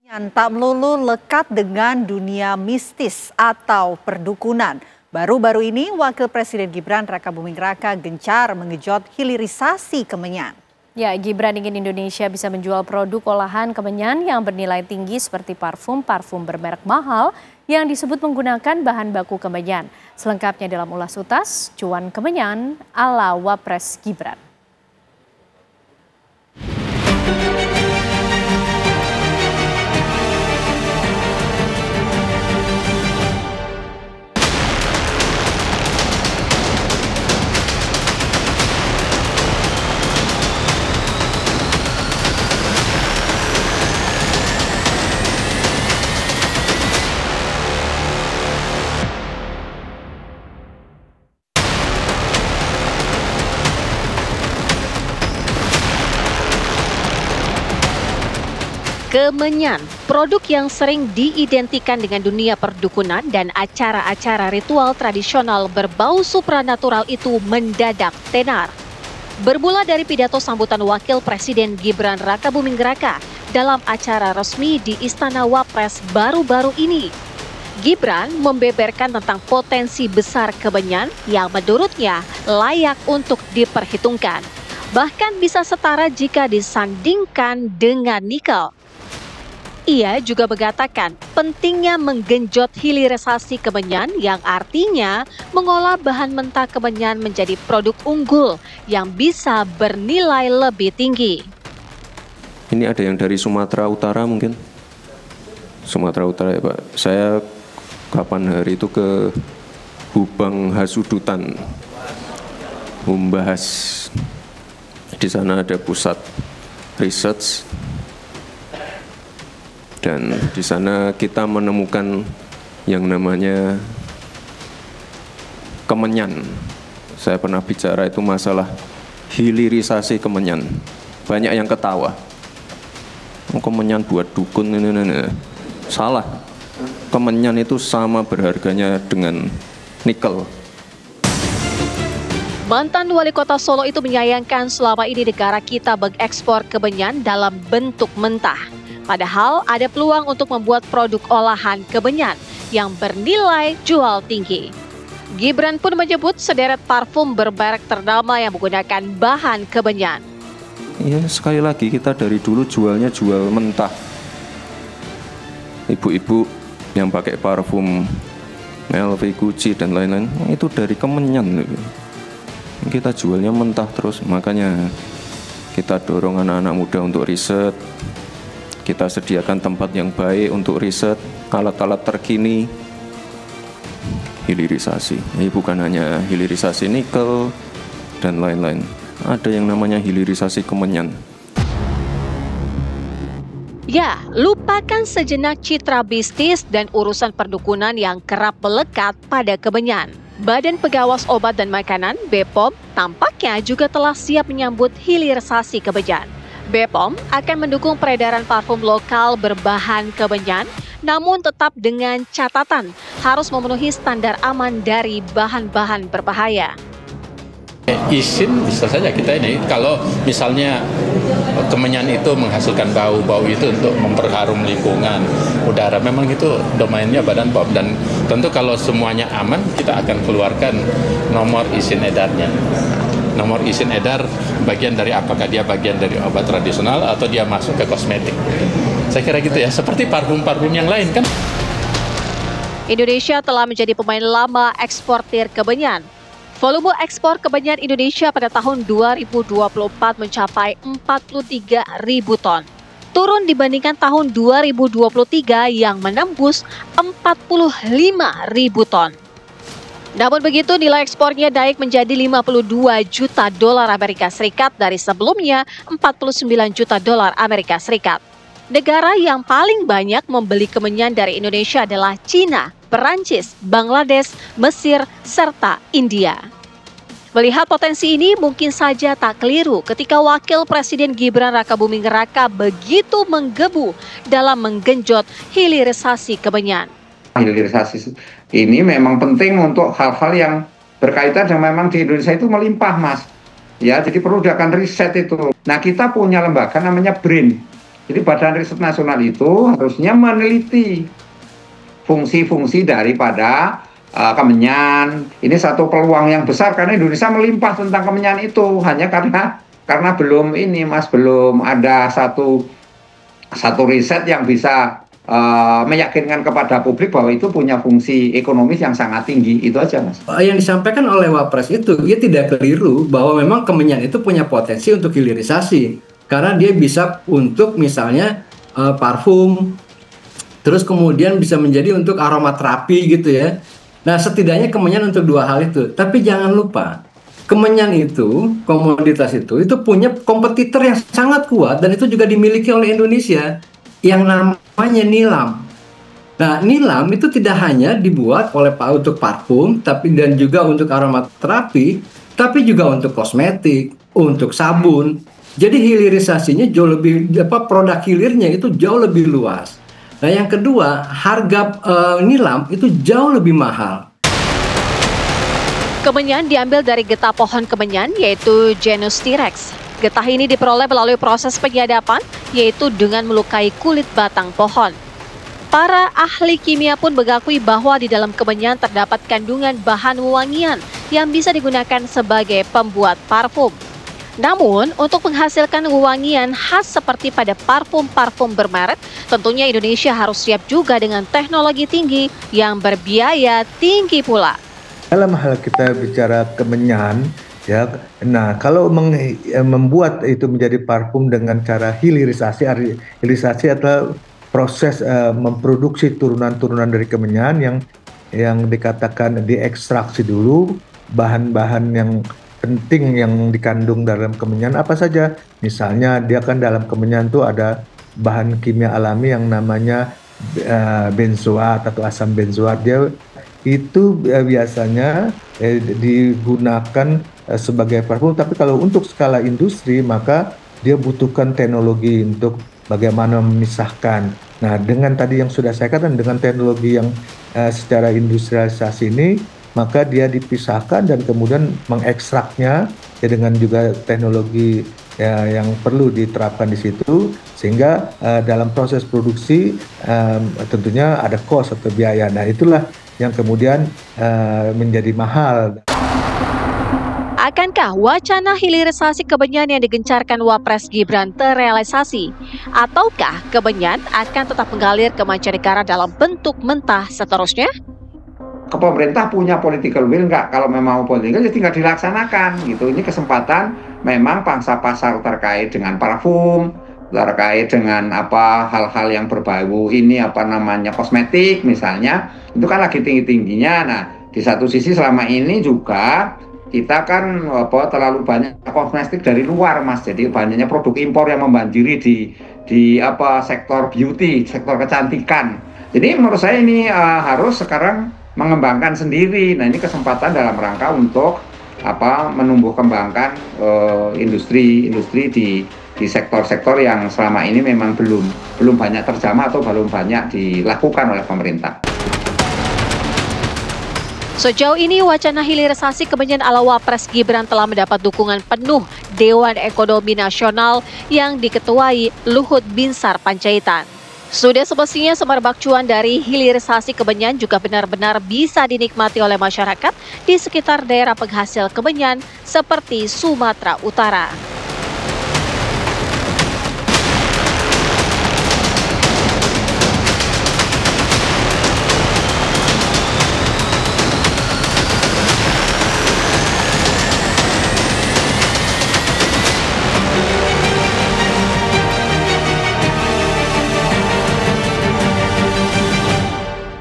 Yang tak melulu lekat dengan dunia mistis atau perdukunan. Baru-baru ini Wakil Presiden Gibran Rakabuming Raka gencar mengejut hilirisasi kemenyan. Ya, Gibran ingin Indonesia bisa menjual produk olahan kemenyan yang bernilai tinggi seperti parfum bermerek mahal yang disebut menggunakan bahan baku kemenyan. Selengkapnya dalam ulas utas, cuan kemenyan ala Wapres Gibran. Kemenyan, produk yang sering diidentikan dengan dunia perdukunan dan acara-acara ritual tradisional berbau supranatural itu mendadak tenar. Bermula dari pidato sambutan Wakil Presiden Gibran Rakabuming Raka dalam acara resmi di Istana Wapres baru-baru ini. Gibran membeberkan tentang potensi besar kemenyan yang menurutnya layak untuk diperhitungkan. Bahkan bisa setara jika disandingkan dengan nikel. Ia juga mengatakan pentingnya menggenjot hilirisasi kemenyan yang artinya mengolah bahan mentah kemenyan menjadi produk unggul yang bisa bernilai lebih tinggi. Ini ada yang dari Sumatera Utara mungkin? Sumatera Utara ya Pak. Saya kapan hari itu ke Hubang Hasudutan membahas. Di sana ada pusat research. Dan di sana kita menemukan yang namanya kemenyan. Saya pernah bicara itu masalah hilirisasi kemenyan. Banyak yang ketawa. Kemenyan buat dukun ini. Salah. Kemenyan itu sama berharganya dengan nikel. Mantan Wali Kota Solo itu menyayangkan selama ini negara kita mengekspor kemenyan dalam bentuk mentah. Padahal ada peluang untuk membuat produk olahan kemenyan yang bernilai jual tinggi. Gibran pun menyebut sederet parfum bermerek ternama yang menggunakan bahan kemenyan. Ya sekali lagi kita dari dulu jualnya jual mentah. Ibu-ibu yang pakai parfum LV, Gucci dan lain-lain itu dari kemenyan. Kita jualnya mentah terus, makanya kita dorong anak-anak muda untuk riset. Kita sediakan tempat yang baik untuk riset, alat-alat terkini, hilirisasi. Ini bukan hanya hilirisasi nikel dan lain-lain. Ada yang namanya hilirisasi kemenyan. Ya, lupakan sejenak citra bisnis dan urusan perdukunan yang kerap melekat pada kemenyan. Badan Pengawas Obat dan Makanan, BPOM, tampaknya juga telah siap menyambut hilirisasi kemenyan. BPOM akan mendukung peredaran parfum lokal berbahan kemenyan, namun tetap dengan catatan harus memenuhi standar aman dari bahan-bahan berbahaya. Izin bisa saja kita ini, kalau misalnya kemenyan itu menghasilkan bau itu untuk memperharum lingkungan, udara, memang itu domainnya Badan POM. Dan tentu kalau semuanya aman, kita akan keluarkan nomor izin edarnya. Nomor izin edar bagian dari apakah dia bagian dari obat tradisional atau dia masuk ke kosmetik. Saya kira gitu ya, seperti parfum-parfum yang lain kan. Indonesia telah menjadi pemain lama eksportir kemenyan. Volume ekspor kemenyan Indonesia pada tahun 2024 mencapai 43.000 ton. Turun dibandingkan tahun 2023 yang menembus 45.000 ton. Namun begitu, nilai ekspornya naik menjadi 52 juta dolar Amerika Serikat dari sebelumnya 49 juta dolar Amerika Serikat. Negara yang paling banyak membeli kemenyan dari Indonesia adalah Cina, Perancis, Bangladesh, Mesir, serta India. Melihat potensi ini mungkin saja tak keliru ketika Wakil Presiden Gibran Rakabuming Raka begitu menggebu dalam menggenjot hilirisasi kemenyan. Hilirisasi ini memang penting untuk hal-hal yang berkaitan dengan memang di Indonesia itu melimpah, Mas. Ya, jadi perlu dilakukan riset itu. Nah, kita punya lembaga namanya BRIN. Jadi Badan Riset Nasional itu harusnya meneliti fungsi-fungsi daripada kemenyan. Ini satu peluang yang besar karena Indonesia melimpah tentang kemenyan itu, hanya karena belum ini Mas, belum ada satu riset yang bisa meyakinkan kepada publik bahwa itu punya fungsi ekonomis yang sangat tinggi. Itu aja Mas. Yang disampaikan oleh Wapres itu, dia tidak keliru bahwa memang kemenyan itu punya potensi untuk hilirisasi. Karena dia bisa untuk misalnya parfum, terus kemudian bisa menjadi untuk aromaterapi gitu ya. Nah setidaknya kemenyan untuk dua hal itu. Tapi jangan lupa, kemenyan itu, komoditas itu punya kompetitor yang sangat kuat dan itu juga dimiliki oleh Indonesia yang namanya nilam. Nah nilam itu tidak hanya dibuat oleh untuk parfum, dan juga untuk aromaterapi, tapi juga untuk kosmetik, untuk sabun. Jadi hilirisasinya jauh lebih, produk hilirnya itu jauh lebih luas. Nah yang kedua, harga nilam itu jauh lebih mahal. Kemenyan diambil dari getah pohon kemenyan, yaitu genus T-rex. Getah ini diperoleh melalui proses penyadapan, yaitu dengan melukai kulit batang pohon. Para ahli kimia pun mengakui bahwa di dalam kemenyan terdapat kandungan bahan wewangian yang bisa digunakan sebagai pembuat parfum. Namun, untuk menghasilkan wewangian khas seperti pada parfum-parfum bermerek, tentunya Indonesia harus siap juga dengan teknologi tinggi yang berbiaya tinggi pula. Dalam hal kita bicara kemenyan, ya, nah kalau membuat itu menjadi parfum dengan cara hilirisasi adalah proses memproduksi turunan-turunan dari kemenyan yang dikatakan diekstraksi dulu bahan-bahan yang penting yang dikandung dalam kemenyan apa saja. Misalnya dia kan dalam kemenyan itu ada bahan kimia alami yang namanya benzoat atau asam benzoat. Dia itu biasanya digunakan sebagai parfum, tapi kalau untuk skala industri maka dia butuhkan teknologi untuk bagaimana memisahkan. Nah dengan tadi yang sudah saya katakan, dengan teknologi yang secara industrialisasi ini, maka dia dipisahkan dan kemudian mengekstraknya ya, dengan juga teknologi yang perlu diterapkan di situ, sehingga dalam proses produksi tentunya ada cost atau biaya. Nah itulah yang kemudian menjadi mahal. Akankah wacana hilirisasi kemenyan yang digencarkan Wapres Gibran terrealisasi? Ataukah kemenyan akan tetap mengalir ke mancanegara dalam bentuk mentah seterusnya? Pemerintah punya political will nggak? Kalau memang political ya tinggal dilaksanakan gitu. Ini kesempatan memang pangsa pasar terkait dengan parfum, terkait dengan hal-hal yang berbau ini kosmetik misalnya, itu kan lagi tinggi-tingginya. Nah di satu sisi selama ini juga kita kan terlalu banyak kosmetik dari luar Mas, jadi banyaknya produk impor yang membanjiri di sektor beauty, sektor kecantikan. Jadi menurut saya ini harus sekarang mengembangkan sendiri. Nah ini kesempatan dalam rangka untuk menumbuh kembangkan industri di sektor-sektor yang selama ini memang belum banyak terjamah atau belum banyak dilakukan oleh pemerintah. Sejauh ini wacana hilirisasi kemenyan ala Wapres Gibran telah mendapat dukungan penuh Dewan Ekonomi Nasional yang diketuai Luhut Binsar Panjaitan. Sudah semestinya semerbak cuan dari hilirisasi kemenyan juga benar-benar bisa dinikmati oleh masyarakat di sekitar daerah penghasil kemenyan seperti Sumatera Utara.